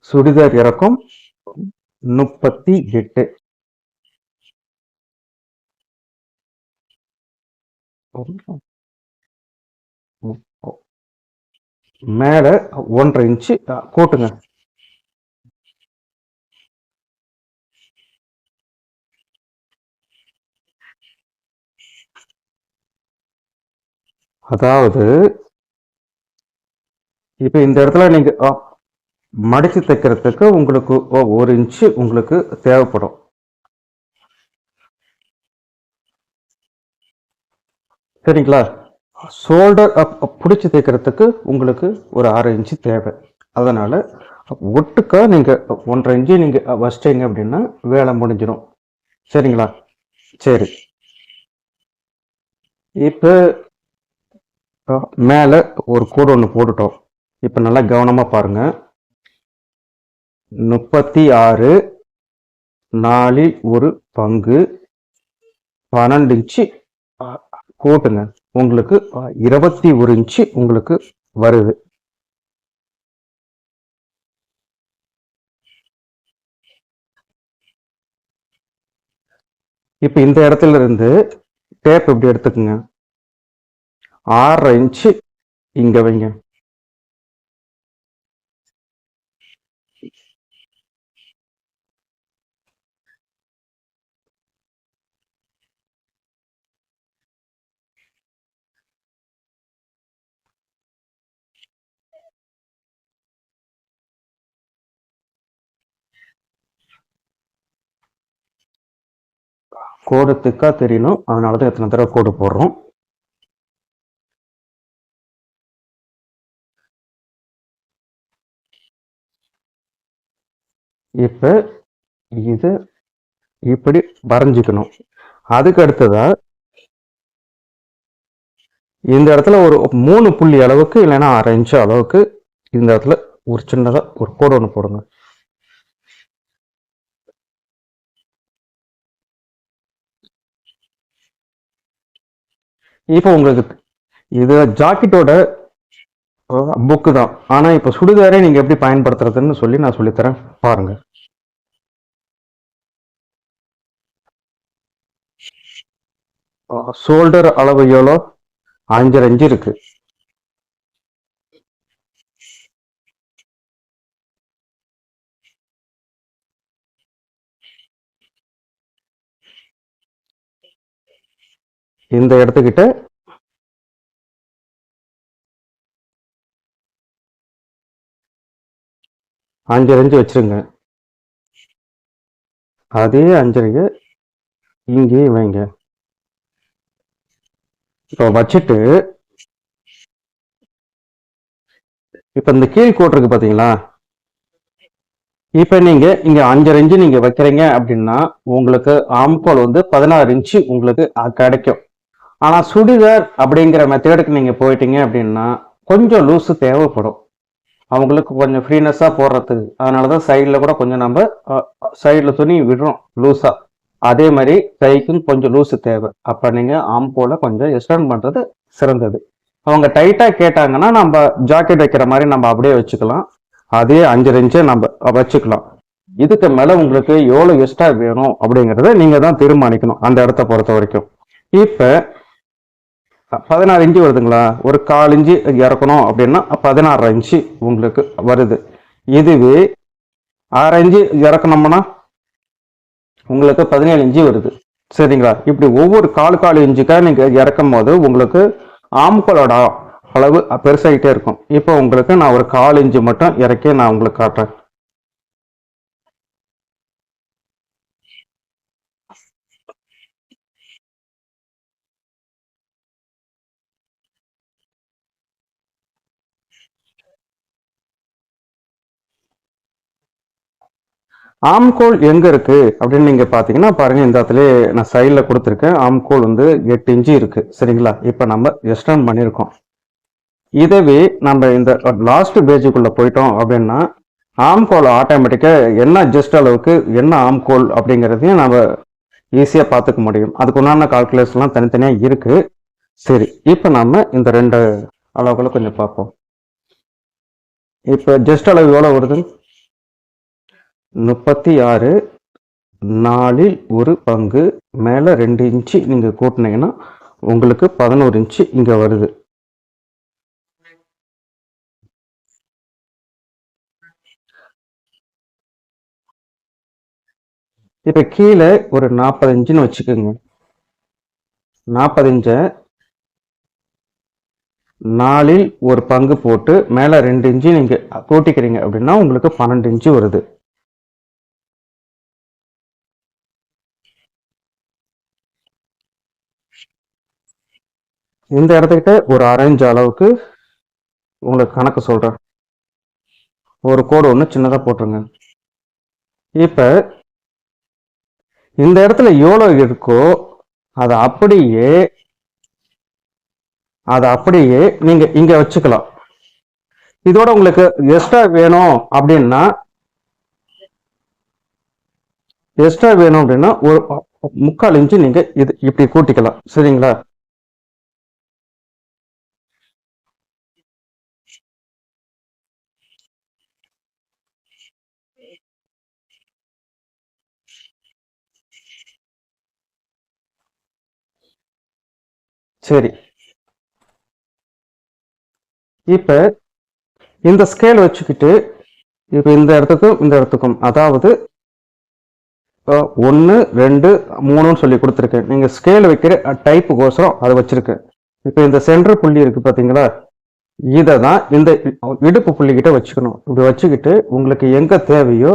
சுடிதார் இறக்கம் 38. மேல 1.5 இன்ச்சு கூட்டுங்க. அதாவது இப்ப இந்த இடத்துல நீங்க மடிச்சு தைக்கிறதுக்கு உங்களுக்கு 1 இன்ச்சு உங்களுக்கு தேவைப்படும். சரிங்களா? ஷோல்டர் பிடிச்சி தைக்கிறதுக்கு உங்களுக்கு ஒரு 1/2 இன்ச்சு தேவை. அதனால ஒட்டுக்கா நீங்க 1.5 இன்ச்சு நீங்க வச்சிட்டீங்க அப்படின்னா வேலை முடிஞ்சிடும். சரிங்களா? சரி, இப்ப மேல ஒரு கோடு ஒன்று போட்டுட்டோம். இப்ப நல்லா கவனமா பாருங்க. 36 4 ஒரு பங்கு 12 இன்ச்சு கூட்டுங்க. உங்களுக்கு 21 இன்ச்சு உங்களுக்கு வருது. இப்ப இந்த இடத்துல இருந்து டேப் இப்படி எடுத்துக்கங்க. 6.5 இன்ச்சு இங்க வைங்க. கோடு திக்கா தெரியணும், அதனாலதான் எத்தனை தடவை கோடு போடுறோம். இப்ப இது இப்படி வரைஞ்சிக்கணும். அதுக்கு அடுத்ததா இந்த இடத்துல ஒரு 3 புள்ளி அளவுக்கு இல்லைன்னா 1/2 இன்ச்சு அளவுக்கு இந்த இடத்துல ஒரு சின்னதா ஒரு கோடு ஒன்று போடுங்க. இப்போ உங்களுக்கு இது ஜாக்கெட்டோட புக்கு தான். ஆனா இப்ப சுடிதாரே நீங்க எப்படி பயன்படுத்துறதுன்னு சொல்லி நான் சொல்லித்தரேன், பாருங்க. ஷோல்டர் அளவு எவ்வளோ? 5.5 இன்ச்சு இருக்கு. இந்த இடத்துக்கிட்ட 5.5 இன்ச்சு வச்சிருங்க. அதே 5.5 இங்கேயும் வைங்க. இப்போ வச்சுட்டு இப்ப இந்த கீழ் கோட்டு இருக்கு பாத்தீங்களா? இப்ப நீங்க இங்க 5.5 இன்ச்சு நீங்க வைக்கிறீங்க அப்படின்னா உங்களுக்கு ஆம்கோல் வந்து 16 இன்ச்சு உங்களுக்கு கிடைக்கும். ஆனா சுடிதார் அப்படிங்கிற மெத்தேடுக்கு நீங்க போயிட்டீங்க அப்படின்னா கொஞ்சம் லூஸு தேவைப்படும் அவங்களுக்கு, கொஞ்சம் ஃப்ரீனஸா போடுறதுக்கு. அதனாலதான் சைட்ல கூட கொஞ்சம் நம்ம சைட்ல துணி விடுறோம் லூஸா. அதே மாதிரி கைக்கும் கொஞ்சம் லூஸு தேவை. அப்ப நீங்க ஆம்கோலை கொஞ்சம் எக்ஸ்டெண்ட் பண்றது சிறந்தது. அவங்க டைட்டா கேட்டாங்கன்னா நம்ம ஜாக்கெட் வைக்கிற மாதிரி நம்ம அப்படியே வச்சுக்கலாம். அதே 5.5 இன்ச்சை நம்ம வச்சுக்கலாம். இதுக்கு மேல உங்களுக்கு எவ்வளவு எக்ஸ்ட்ரா வேணும் அப்படிங்கறத நீங்க தான் தீர்மானிக்கணும் அந்த இடத்த பொறுத்த வரைக்கும். இப்ப 16 இன்ச்சு வருதுங்களா? ஒரு 1/4 இன்ச்சு இறக்கணும் அப்படின்னா 16.5 இன்ச்சு உங்களுக்கு வருது. இதுவே 6 இன்ச்சு இறக்கணும்னா உங்களுக்கு 17 இன்ச்சு வருது. சரிங்களா? இப்படி ஒவ்வொரு 1/4 இன்ச்சுக்கா நீங்க இறக்கும் போது உங்களுக்கு ஆம்கோலோட அளவு பெருசாகிட்டே இருக்கும். இப்போ உங்களுக்கு நான் ஒரு 1/4 இன்ச்சு மட்டும் இறக்கி நான் உங்களுக்கு காட்டுறேன். ஆம்கோல் எங்க இருக்கு அப்படின்னு நீங்க பாத்தீங்கன்னா பாருங்க, இந்த இடத்துல நான் சைட்ல கொடுத்துருக்கேன். ஆம்கோல் வந்து 8 இன்ச்சு இருக்கு. சரிங்களா? இப்ப நம்ம எக்ஸ்டெண்ட் பண்ணியிருக்கோம். இதவே நம்ம இந்த லாஸ்ட் பேஜுக்குள்ள போயிட்டோம் அப்படின்னா ஆம்கோல் ஆட்டோமேட்டிக்கா என்ன ஜஸ்ட் அளவுக்கு என்ன ஆம்கோல் அப்படிங்கிறதையும் நம்ம ஈஸியா பார்த்துக்க முடியும். அதுக்கு உண்டான கால்குலேஷன்லாம் தனித்தனியா இருக்கு. சரி, இப்ப நம்ம இந்த 2 அளவுகளை கொஞ்சம் பார்ப்போம். இப்ப ஜஸ்ட் அளவு எவ்வளவு வருது? 36 4 ஒரு பங்கு மேலே 2 இன்ச்சு நீங்கள் கூட்டினீங்கன்னா உங்களுக்கு 11 இன்ச்சு இங்கே வருது. இப்போ கீழே ஒரு 40 இன்ச்சுன்னு வச்சுக்கோங்க. 40 இன்ச்சை 4 ஒரு பங்கு போட்டு மேலே 2 இன்ச்சு நீங்கள் கூட்டிக்கிறீங்க அப்படின்னா உங்களுக்கு 12 இன்ச்சு வருது. இந்த இடத்துக்கிட்ட ஒரு 1/2 இன்ச் அளவுக்கு உங்களுக்கு கணக்கு சொல்கிறேன். ஒரு கோடு ஒன்று சின்னதாக போட்டுருங்க. இப்போ இந்த இடத்துல எவ்வளோ இருக்கோ அதை அப்படியே நீங்க இங்க வச்சுக்கலாம். இதோட உங்களுக்கு எக்ஸ்ட்ரா வேணும் அப்படின்னா ஒரு 3/4 இன்ச்சு நீங்க இது இப்படி கூட்டிக்கலாம். சரிங்களா? சரி, இப்ப இந்த ஸ்கேல் வச்சுக்கிட்டு இப்ப இந்த இடத்துக்கும் அதாவது 1 2 3ன்னு சொல்லி கொடுத்துருக்கேன். நீங்க ஸ்கேல் வைக்கிற டைப்புக்கோசரம் அதை வச்சிருக்கேன். இப்ப இந்த சென்டர் புள்ளி இருக்கு பாத்தீங்களா, இதை தான் இந்த இடுப்பு புள்ளிக்கிட்ட வச்சுக்கணும். இப்படி வச்சுக்கிட்டு உங்களுக்கு எங்க தேவையோ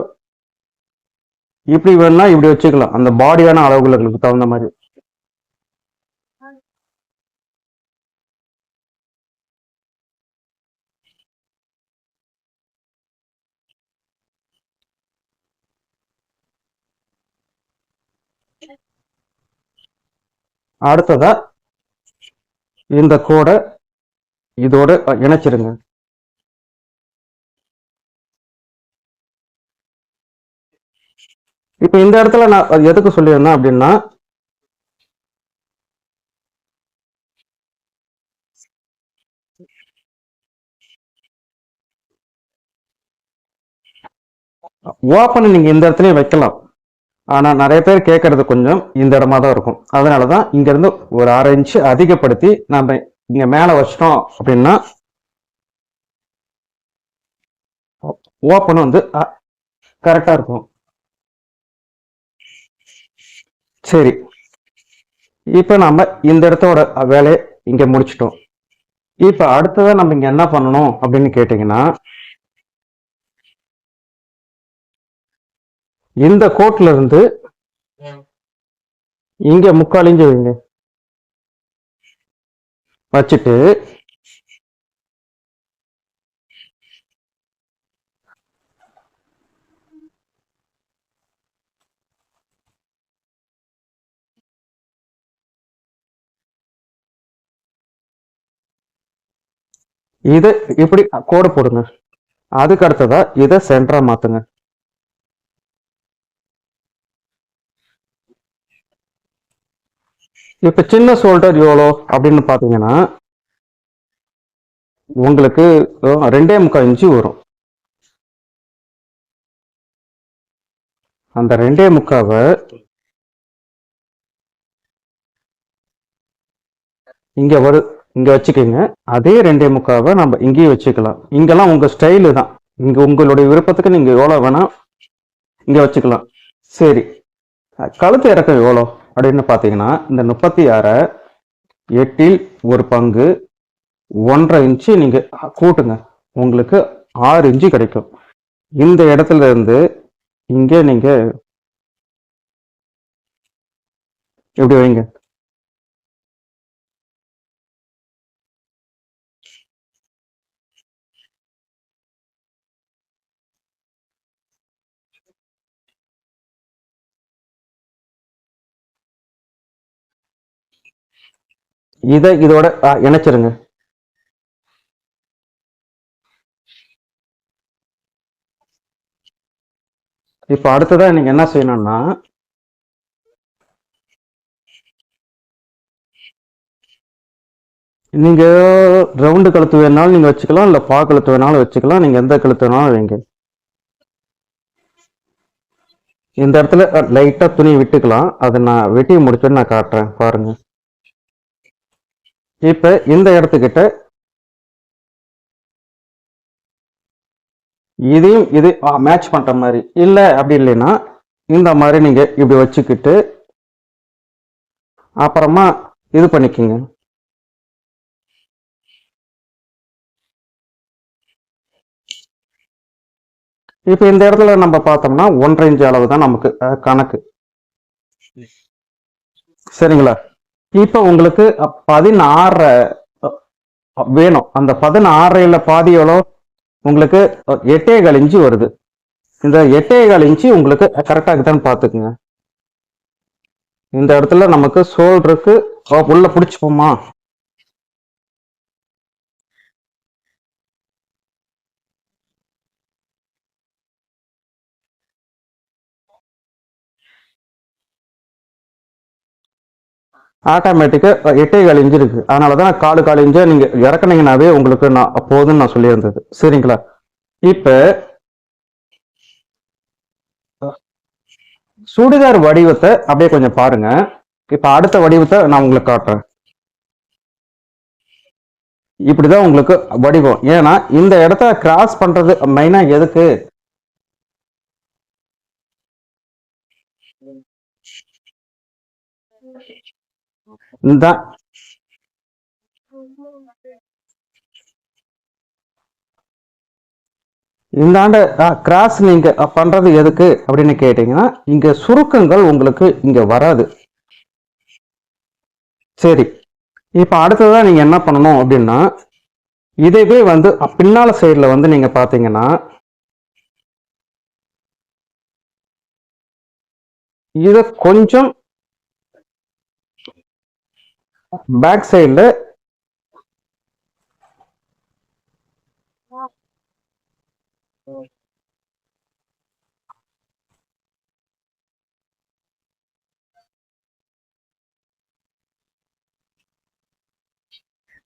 இப்படி வேணா இப்படி வச்சுக்கலாம், அந்த பாடியான அளவுகளுக்கு தகுந்த மாதிரி. அடுத்ததா இந்த கோடை இதோட இணைச்சிருங்க. இப்ப இந்த இடத்துல நான் எதுக்கு சொல்லியிருந்தேன் அப்படின்னா, ஓப்பன் நீங்க இந்த இடத்துலயும் வைக்கலாம். ஆனா நிறைய பேர் கேட்கறது கொஞ்சம் இந்த இடமா தான் இருக்கும். அதனாலதான் இங்க இருந்து ஒரு 1/2 இன்ச்சு அதிகப்படுத்தி நம்ம இங்க மேல வச்சிட்டோம் அப்படின்னா ஓப்பன் வந்து கரெக்டா இருக்கும். சரி, இப்ப நம்ம இந்த இடத்தோட வேலையை இங்க முடிச்சிட்டோம். இப்ப அடுத்ததான் நம்ம இங்க என்ன பண்ணணும் அப்படின்னு கேட்டீங்கன்னா, இந்த கோட்ல இருந்து இங்க 3/4 இன்ச்சு வைங்க. வச்சுட்டு இதை இப்படி கோடு போடுங்க. அதுக்கு அடுத்ததா இதை சென்டரா மாத்துங்க. இப்ப சின்ன ஷோல்டர் எவ்வளோ அப்படின்னு பாத்தீங்கன்னா உங்களுக்கு 2.25 இன்ச்சு வரும். அந்த 2.25 இங்க இங்க வச்சுக்கோங்க. அதே 2.25 நம்ம இங்கேயும் வச்சுக்கலாம். இங்கெல்லாம் உங்க ஸ்டைலு தான், இங்க உங்களுடைய விருப்பத்துக்கு நீங்க எவ்வளவு வேணா இங்க வச்சுக்கலாம். சரி, கழுத்து இறக்கம் எவ்வளோ அப்படின்னு பாத்தீங்கன்னா இந்த 36 8 ஒரு பங்கு 1/2 இன்ச்சு நீங்க கூட்டுங்க, உங்களுக்கு 6 இன்ச்சு கிடைக்கும். இந்த இடத்துல இருந்து இங்கே நீங்க எப்படி வைங்க. இதை இதோட இணைச்சிருங்க. இப்ப அடுத்ததா நீங்க என்ன செய்யணும்னா, நீங்க ரவுண்டு கழுத்து வேணாலும் நீங்க வச்சுக்கலாம், இல்ல பா கழுத்து வேணாலும் வச்சுக்கலாம். நீங்க எந்த கழுத்து வேணாலும் வைங்க. இந்த இடத்துல லைட்டா துணி விட்டுக்கலாம். அதை நான் வெட்டி முடிச்சோன்னு நான் காட்டுறேன் பாருங்க. இப்ப இந்த இடத்துக்கிட்ட இதையும் இது மேட்ச் பண்ற மாதிரி இல்ல அப்படி இல்லைன்னா இந்த மாதிரி நீங்க இப்படி வச்சுக்கிட்டு அப்புறமா இது பண்ணிக்கோங்க. இப்ப இந்த இடத்துல நம்ம பார்த்தோம்னா 1.5 இன்ச் அளவு தான் நமக்கு கணக்கு. சரிங்களா? இப்ப உங்களுக்கு 16 வேணும். அந்த 16ல பாதி எவ்வளோ உங்களுக்கு 8.25 இன்ச்சு வருது. இந்த 8.25 இன்ச்சு உங்களுக்கு கரெக்டா இருக்குதான்னு பாத்துக்குங்க. இந்த இடத்துல நமக்கு ஷோல்டருக்கு உள்ள பிடிச்சுப்போமா? ஆட்டோமேட்டிக்கா 8.25 இன்ச்சு இருக்கு. அதனாலதான் காலு இன்ச்சா நீங்க இறக்குனீங்கன்னாவே உங்களுக்கு நான் போதுன்னு நான் சொல்லியிருந்தது. சரிங்களா? இப்ப சுடிதார் வடிவத்தை அப்படியே கொஞ்சம் பாருங்க. இப்ப அடுத்த வடிவத்தை நான் உங்களுக்கு காட்டுறேன். இப்படிதான் உங்களுக்கு வடிவம். ஏன்னா இந்த இடத்த கிராஸ் பண்றது மெயினா எதுக்கு? இந்த இந்த ஆண்டு கிராஸ் நீங்க பண்றது எதுக்கு அப்படின்னு கேட்டீங்கன்னா இங்க சுருக்கங்கள் உங்களுக்கு இங்க வராது. சரி, இப்ப அடுத்ததான் நீங்க என்ன பண்ணணும் அப்படின்னா இதுவே வந்து பின்னால சைடுல வந்து நீங்க பாத்தீங்கன்னா இத கொஞ்சம் பேக் சைடுல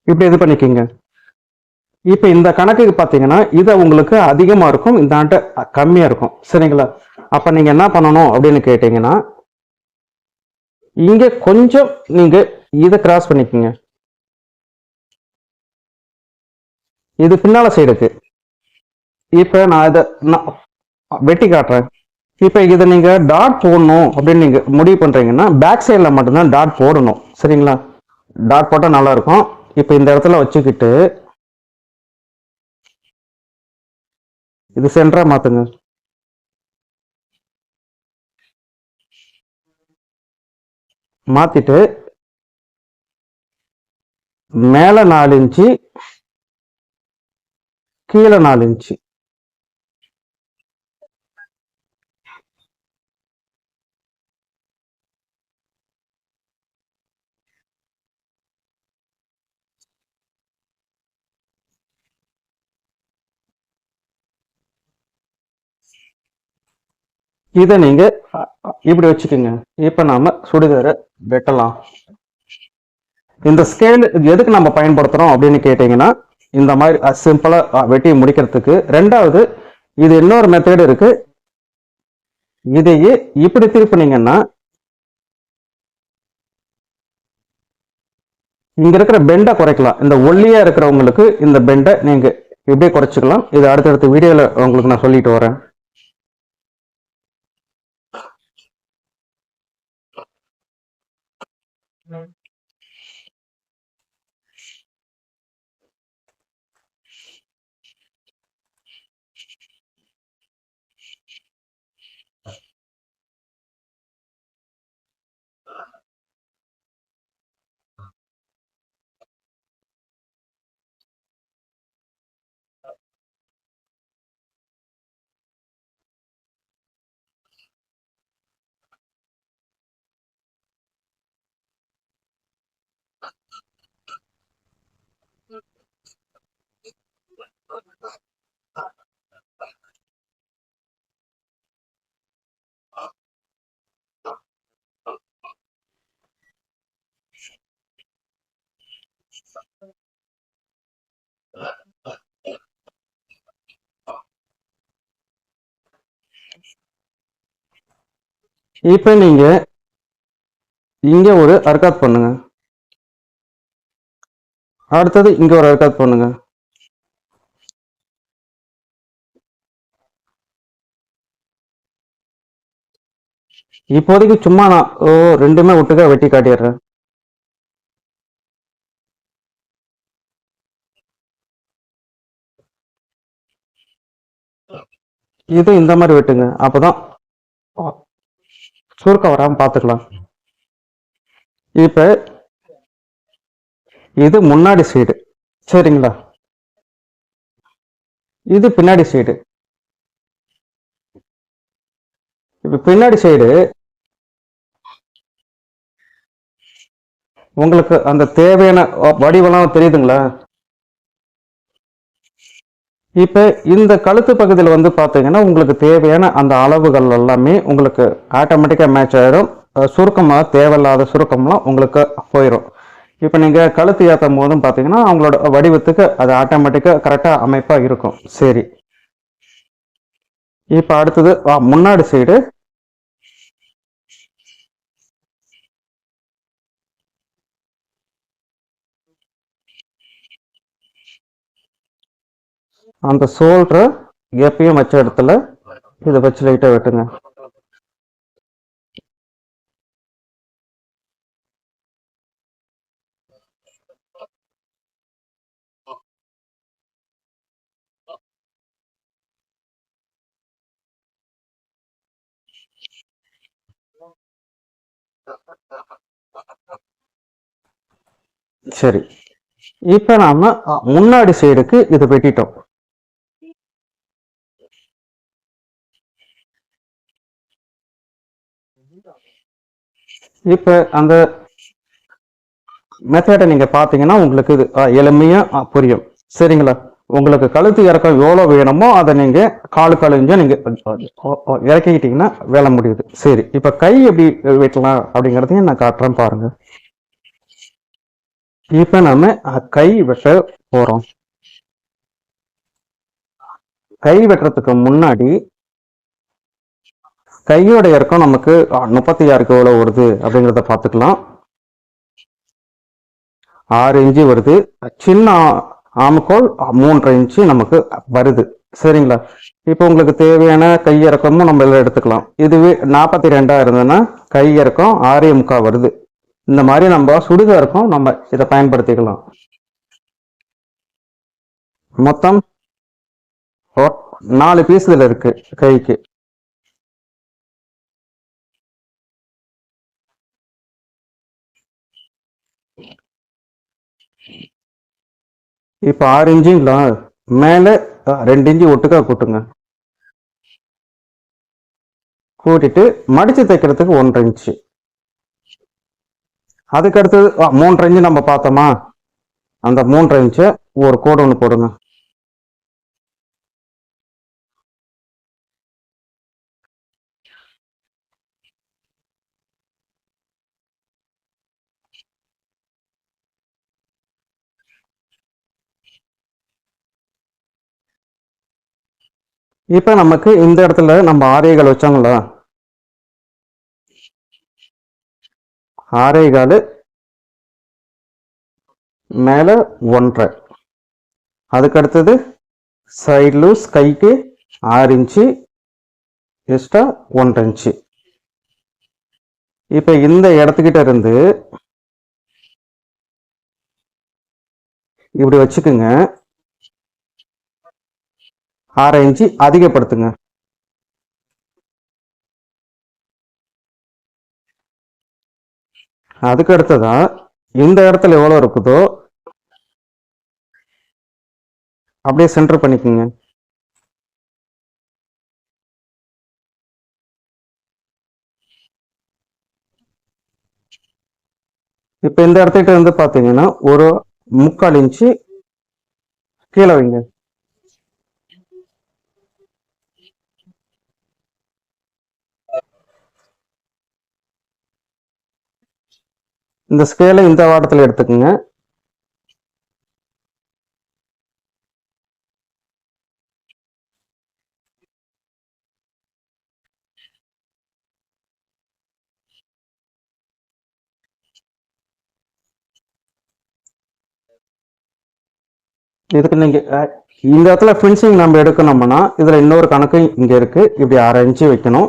இப்படி இது பண்ணிக்கோங்க. இப்ப இந்த கணக்குக்கு பாத்தீங்கன்னா இது உங்களுக்கு அதிகமா இருக்கும், இந்த ஆண்டு கம்மியா இருக்கும். சரிங்களா? அப்ப நீங்க என்ன பண்ணணும் அப்படின்னு கேட்டீங்கன்னா இங்க கொஞ்சம் நீங்க இதை கிராஸ் பண்ணிக்கோங்க. இது பின்னால சைடுக்கு. இப்ப நான் இதை வெட்டி காட்டுறேன். இப்ப இதை நீங்க டாட் போடணும் அப்படின்னு நீங்க முடிவு பண்றீங்கன்னா பேக் சைட்ல மட்டும்தான் டாட் போடணும். சரிங்களா? டாட் போட்டா நல்லா இருக்கும். இப்ப இந்த இடத்துல வச்சுக்கிட்டு இது சென்டரா மாத்துங்க. மாத்திட்டு மேல 4 இன்ச்சு கீழே 4 இன்ச்சு. இதை நீங்க இப்படி வச்சுக்கோங்க. இப்ப நாம சுடிதாரை வெட்டலாம். இந்த ஸ்கேல் எதுக்கு நம்ம பயன்படுத்துறோம் அப்படின்னு கேட்டீங்கன்னா இந்த மாதிரி சிம்பிளா வெட்டி முடிக்கிறதுக்கு. ரெண்டாவது இது இன்னொரு மெத்தட் இருக்கு. இதையே இப்படி திருப்பினீங்கன்னா இங்க இருக்கிற பெண்டை குறைக்கலாம். இந்த ஒல்லியா இருக்கிறவங்களுக்கு இந்த பெண்டை நீங்க இப்படியே குறைச்சிக்கலாம். இது அடுத்தடுத்த வீடியோல உங்களுக்கு நான் சொல்லிட்டு வரேன். இப்ப நீங்க இங்க ஒரு அர்க்காத் பண்ணுங்க. அடுத்தது இங்க ஒரு அர்க்காத் பண்ணுங்க. இப்போதைக்கு சும்மா நான் ரெண்டுமே ஒட்டுக்கா வெட்டி காட்டிடுறேன். இது இந்த மாதிரி வெட்டுங்க, அப்பதான் சுருக்கம் வராம பாத்துக்கலாம். இப்ப இது முன்னாடி சைடு, சரிங்களா? இது பின்னாடி சைடு. இப்ப பின்னாடி சைடு உங்களுக்கு அந்த தேவையான வடிவெல்லாம் தெரியுதுங்களா? இப்ப இந்த கழுத்து பகுதியில் வந்து பாத்தீங்கன்னா உங்களுக்கு தேவையான அந்த அளவுகள் எல்லாமே உங்களுக்கு ஆட்டோமேட்டிக்கா மேட்ச் ஆயிடும். சுருக்கமாக தேவையில்லாத சுருக்கம்லாம் உங்களுக்கு போயிடும். இப்போ நீங்க கழுத்து ஏற்றும் போதும் பாத்தீங்கன்னா அவங்களோட வடிவத்துக்கு அது ஆட்டோமேட்டிக்கா கரெக்டா அமைப்பா இருக்கும். சரி, இப்ப அடுத்தது முன்னாடி சைடு. அந்த ஷோல்டர் எப்பயும் வச்ச இடத்துல இதை வச்சு லைட்டா வெட்டுங்க. சரி, இப்ப நாம முன்னாடி சைடுக்கு இது வெட்டிட்டோம். இப்ப அந்த மெத்தடை நீங்க பாத்தீங்கன்னா உங்களுக்கு இது எளிமையா புரியும். சரிங்களா? உங்களுக்கு கழுத்து இறக்கம் எவ்வளவு வேணுமோ அதை நீங்க காலு கழிஞ்சா நீங்க இறக்கிக்கிட்டீங்கன்னா வேலை முடியுது. சரி, இப்ப கை எப்படி வெட்டலாம் அப்படிங்கறதையும் நான் காட்டுறேன் பாருங்க. இப்ப நம்ம கை வெட்ட போறோம். கை வெட்டுறதுக்கு முன்னாடி கையோட இறக்கம் நமக்கு 36 எவ்வளவு வருது அப்படிங்கிறத பார்த்துக்கலாம். 6 இன்ச்சு வருது. சின்ன ஆமுக்கோல் 3.5 இன்ச்சு நமக்கு வருது. சரிங்களா? இப்போ உங்களுக்கு தேவையான கை இறக்கமும் நம்ம எல்லாம் எடுத்துக்கலாம். இதுவே 42 இருந்ததுன்னா கை இறக்கம் 6.25 வருது. இந்த மாதிரி நம்ம சுடிதாருக்கும் நம்ம இதை பயன்படுத்திக்கலாம். மொத்தம் 4 பீஸ் இதுல இருக்கு கைக்கு. இப்ப 6 இன்ச்சுங்களா, மேல 2 இன்ச்சு ஒட்டுக்கா கூட்டுங்க. கூட்டிட்டு மடிச்சு தைக்கிறதுக்கு 1.5 இன்ச்சு. அதுக்கு அடுத்தது 3.5 இன்ச்சு நம்ம பார்த்தோமா, அந்த 3.5 இன்ச்சை ஒரு கோடு ஒன்று போடுங்க. இப்ப நமக்கு இந்த இடத்துல நம்ம ஆரேகால் வச்சாங்களா, ஆரேகால் மேல 1.5. அதுக்கு அடுத்தது சைடு லூஸ் கைக்கு 6 இன்ச்சு எக்ஸ்ட்ரா 1.5 இன்ச்சு. இப்ப இந்த இடத்துக்கிட்ட இருந்து இப்படி வச்சுக்குங்க. 6 இன்ச்சு அதிகப்படுத்துங்க. அதுக்கு அடுத்ததான் இந்த இடத்துல எவ்வளவு இருக்குதோ அப்படியே சென்டர் பண்ணிக்கோங்க. இப்ப இந்த இடத்துக்கிட்ட இருந்து பாத்தீங்கன்னா ஒரு 3/4 இன்ச்சு கீழே வைங்க. இந்த ஸ்கேலை இந்த வாட்டத்தில் எடுத்துக்கோங்க. இதுக்கு நீங்க இந்த இடத்துல ஃபினிஷிங் நம்ம எடுக்கணும்னா இதுல இன்னொரு கணக்கு இங்க இருக்கு. இப்படி 1/2 இன்ச்சு வைக்கணும்.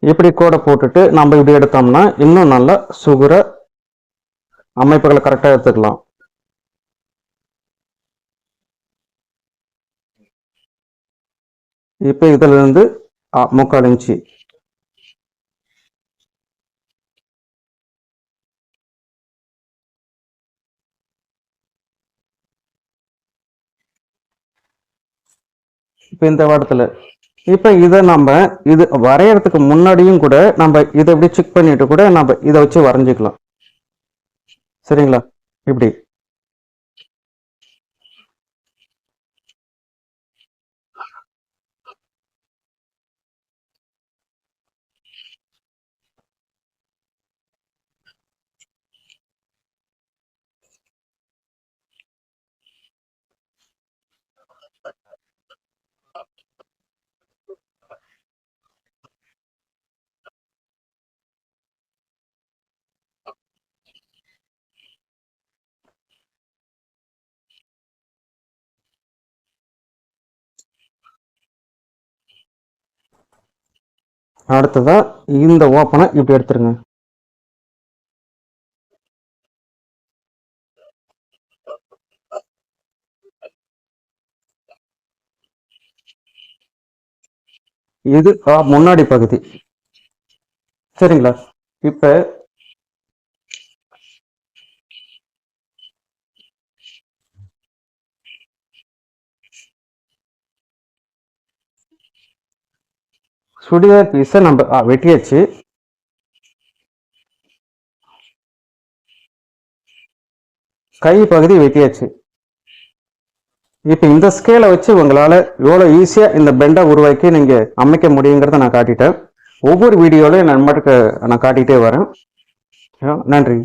இப்படி கோடை போட்டுட்டு நம்ம இப்படி எடுத்தோம்னா இன்னும் நல்ல சுகுர அமைப்புகளை கரெக்டா எடுத்துக்கலாம். இப்ப இதுல இருந்து 3/4 இன்ச்சு இப்ப இந்த இடத்துல இப்ப இதை நம்ம இது வரையறதுக்கு முன்னாடியும் கூட நம்ம இதை இப்படி செக் பண்ணிட்டு கூட நம்ம இதை வச்சு வரைஞ்சிக்கலாம். சரிங்களா? இப்படி அடுத்ததா இந்த ஓப்பனை இப்படி எடுத்துருங்க. இது முன்னாடி பகுதி. சரிங்களா? இப்ப சுடிதார் பீஸை நம்ம வெட்டியாச்சு. கை பகுதி வெட்டியாச்சு. இப்ப இந்த ஸ்கேலை வச்சு உங்களால எவ்வளவு ஈஸியா இந்த பெண்டை உருவாக்கி நீங்க அமைக்க முடியுங்கிறத நான் காட்டிட்டேன். ஒவ்வொரு வீடியோலையும் நான் காட்டிட்டே வரேன். நன்றி.